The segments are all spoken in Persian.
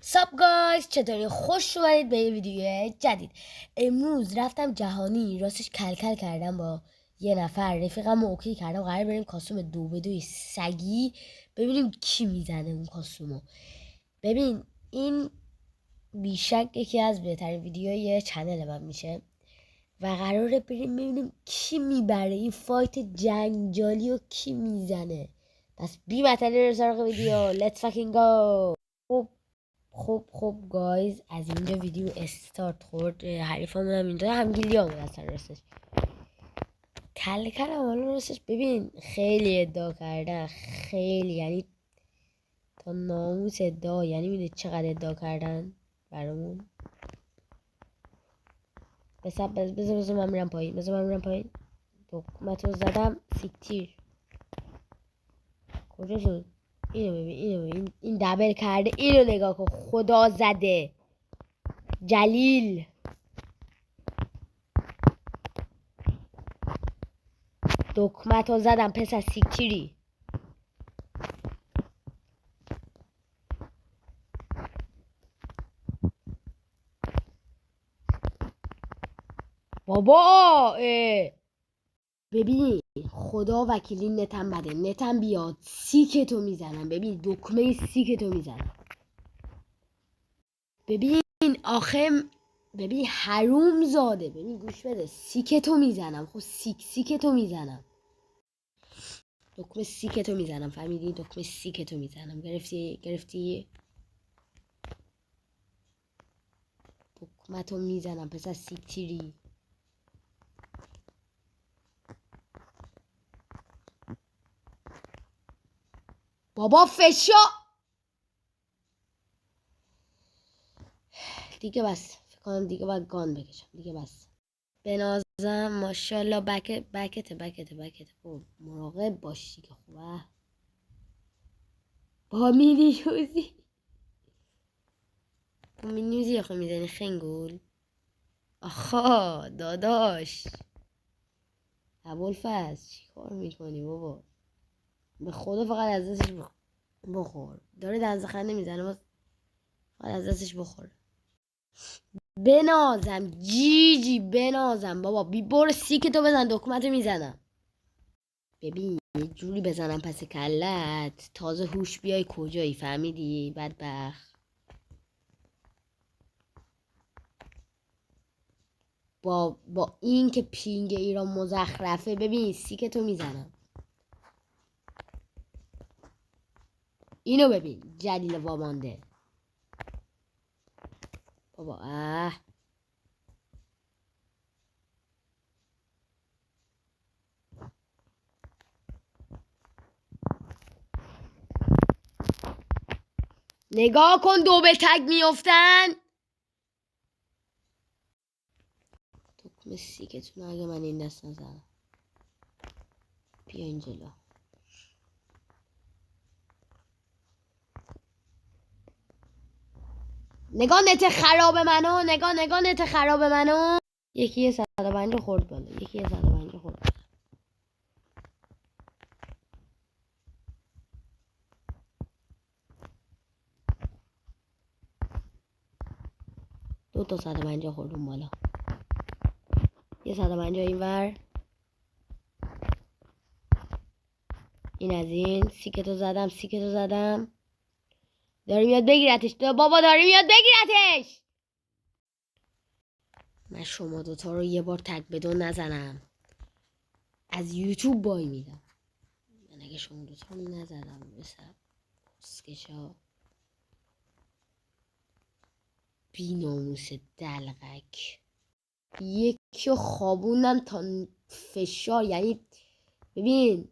ساب گایز چطوری؟ خوش اومدید به یه ویدیو جدید. امروز رفتم جهانی، راستش کلکل کردم با یه نفر رفیقم رو اوکی کردم. قرار بریم کاستوم 2x2 سگی ببینیم کی میزنه اون کاستومو. ببین این بیشک یکی از بهترین ویدیوهای چنل من میشه و قراره بریم ببینیم کی میبره این فایت جنجالی و کی میزنه. پس بی مطلی رو سراغ ویدیو. Let's fucking go. خب گایز از اینجا ویدیو استارت خورد. حریفمون هم اینجا همگیلی آمد اصلا راستش کلکل هم راستش. ببین خیلی ادعا کردن، خیلی، یعنی تا ناموس ادعا. یعنی میده چقدر ادعا کردن برامون. بذار من میرم پایین. دکمتو زدم سیکتیر. کجا شد؟ اینو ببین این دبل کرده. اینو نگاه کن، خدا زده جلیل. دکمتو زدم پس سیکتیری. بابا ببین خدا وکیلی نتم بده. نتم بیاد سیکتو میزنم. ببین دکمه سیکتو میزنم. ببین آخه ببین حروم زاده. ببین گوش بده، سیکتو میزنم. خب سیکتو میزنم. دکمه سیکتو میزنم، فهمیدی؟ دکمه سیکتو میزنم. گرفتی؟ دکمتو میزنم پس از سیکتیری. بابا فشا دیگه بس. فکر کنم دیگه باید گان بکشم. دیگه بس. به نازم ماشاءالله بکته. مراقب باش دیگه. خوبه با مینیوزی آخه میزنی خنگول. آخا داداش ابوالفضل چی کار میکنی بابا؟ به خدا فقط از دستش بخور. داره دنز خنده میزنه باز. فقط از دستش بخور. بنازم جی بنازم بابا. برو سیکتو بزن. دکمتو میزنم. ببین یه جوری بزنم پس کلت تازه هوش بیای کجایی، فهمیدی؟ بدبخت. با این که پینگ ایران مزخرفه. ببین سیکتو میزنم. اینو ببین جلیل وامانده. بابا نگاه کن دوبل تگ میافتن. دکمه سیکتون اگه من این دست نزنم. بیا این جلو. نگاه نت خراب منو. یکی یه 105 خورد بالا. دو تا 150 خوردم بالا. یه 150 این ور. این از این. سیکتو زدم. داری میاد بگیرتش. بابا داری میاد بگیرتش. من شما دوتا رو یه بار تک بدون نزنم از یوتیوب بای میدم. من اگه شما دوتا رو نزدم مثل پسکشا بی ناموس دلغک یکی رو خوابوندم تا فشار. یعنی ببین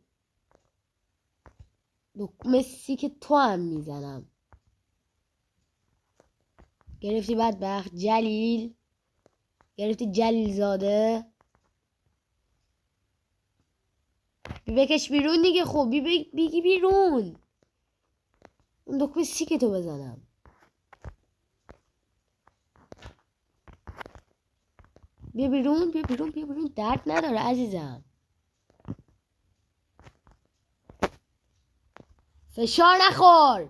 دکمه سیک تو هم میزنم. گرفتی بدبخت جلیل؟ گرفتی جلیل زاده؟ بکش بیرون دیگه. خب بیگی بیرون. اون دکمه سیک تو بزنم. بیا بیرون. درد نداره عزیزم. فشار نخور.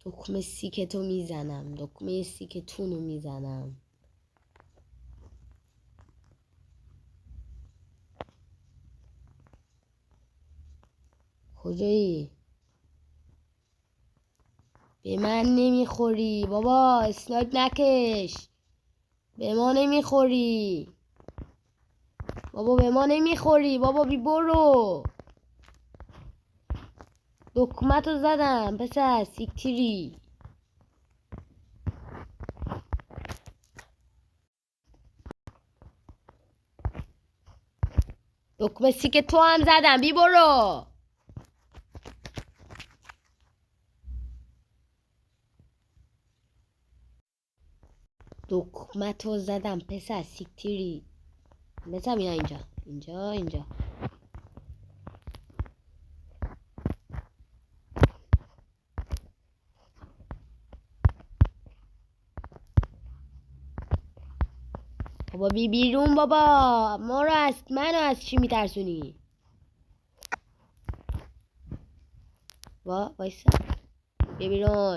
دکمه سیکتو میزنم، دکمه سیکتونو میزنم. کجایی؟ به من نمیخوری بابا، اسنایپ نکش. به ما نمیخوری بابا، به ما نمیخوری بابا، بی برو. دکمتو زدم پسر سیکتیری. دکمه سیک تو هم زدم، بی برو. دکمتو زدم پسر سیکتیری. بزنم اینا اینجا اینجا اینجا. بابا بی بیرون بابا، ما رو از منو از چی میترسونی؟ وایسا بی بیرون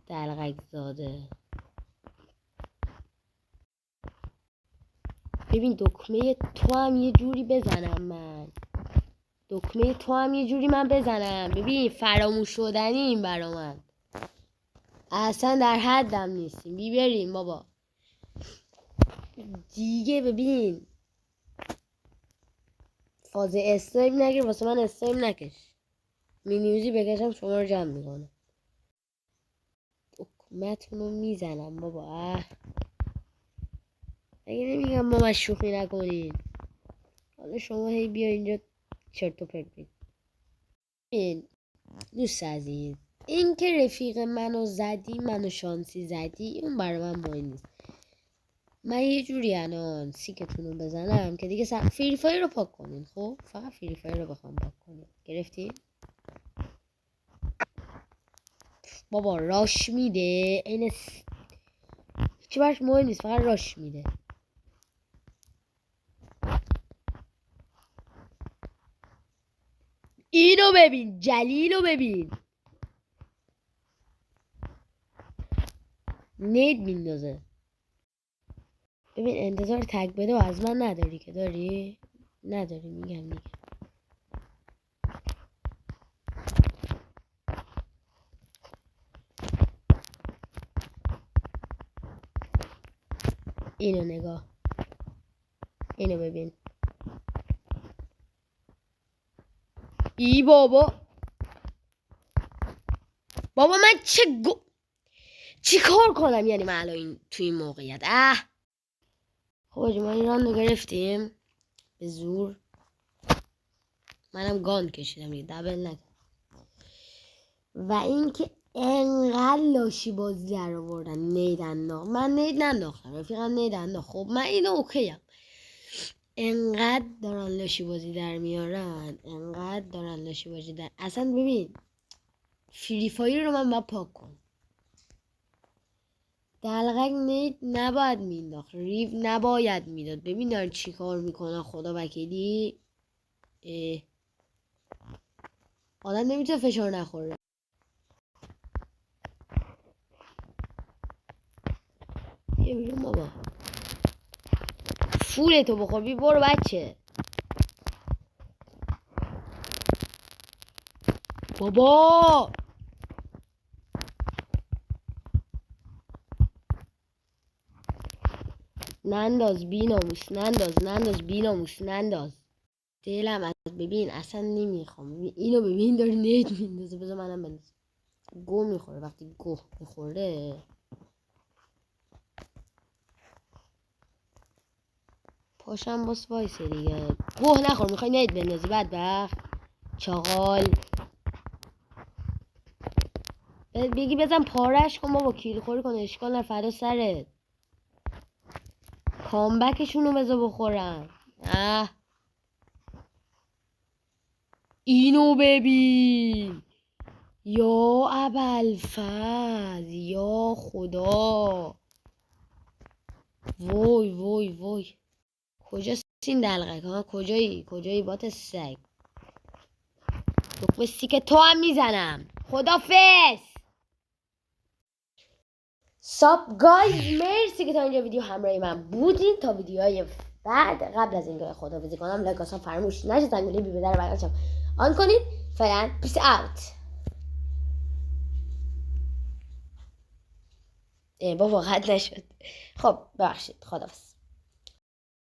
دلغک زاده. ببین دکمه تو هم یه جوری بزنم من، دکمه تو هم یه جوری من بزنم. ببین فراموش شدنی این برا من، اصلا در حدم نیستیم. بریم بابا دیگه. ببین فاز استایپ نگیر واسه من، استایپ نکش. مینیوزی بکشم شما رو جمع میکنم. دکمتونو میزنم بابا. اگه نمیگم ما مشوخی نکنین، حالا شما هی بیا اینجا چرت و پرت بگید. این دوست عزیز، این که رفیق منو زدی، منو شانسی زدی، اون برای من مهم نیست. من یه جوری الان سیکتونو بزنم که دیگه فری فایر رو پاک کنین. خب فقط فری فایر رو بخوام پاک کنین. گرفتین؟ بابا راش میده این هیچی برش مهم نیست، فقط راش میده. اینو ببین، جلیلو ببین، نید میندازه. ببین انتظار تگ بده و از من نداری که داری؟ نداری. میگم دیگه اینو نگاه، اینو ببین. ای بابا من چی کار کنم یعنی من الان تو این موقعیت؟ خب ما این راندو گرفتیم به زور. منم گان کشیدم دیگه، دبل نکن. و اینکه انقدر لاشی بازی در آوردن، نید انداخت. من نید ننداختم، رفیقم نید انداخت. خب من اینو اوکیم. انقدر دارن لاشی بازی در میارن، انقدر دارن لاشی بازی در. اصلا ببین فری فایر رو من باید پاک کنم. دلغک نید نباید مینداخت، ریو نباید میداد. ببین دارن چی کار میکنن، خدا وکیلی. آدم نمیتونه فشار نخوره. یه بیرون بابا، فولتو بخور، بی برو بچه. بابا ننداز بی ناموس، ننداز بی ناموس، ننداز. دلم از ببین اصلا نمیخوام. اینو ببین داره نید میندازه. بذار منم بندازم. گو میخوره. وقتی گو میخوره پاشم باس وایسه دیگه. گوه نخور. میخوای نید بندازی بدبخت چاقال. بگی بزن پارش کن بابا، کیل خوری کن. اشکال نه، فدا سرت. کامبکشونو بذار بخورن. اینو ببین، یا ابوالفضل، یا خدا. وای وای وای، کجاست این دلغک ها؟ کجایی بات سگ؟ دکمه سیک تو هم میزنم. خدافظ. ساب گایز، مرسی که تا اینجا ویدیو همراهی من بودین. تا ویدیوهای بعد قبل از اینکه خداحافظی کنم لایک اصلا فراموش نشه، زنگوله بی بدر برگشتم آن کنید. فعلا پیس اوت. بابا قد نشد. خب ببخشید، خداحافظ.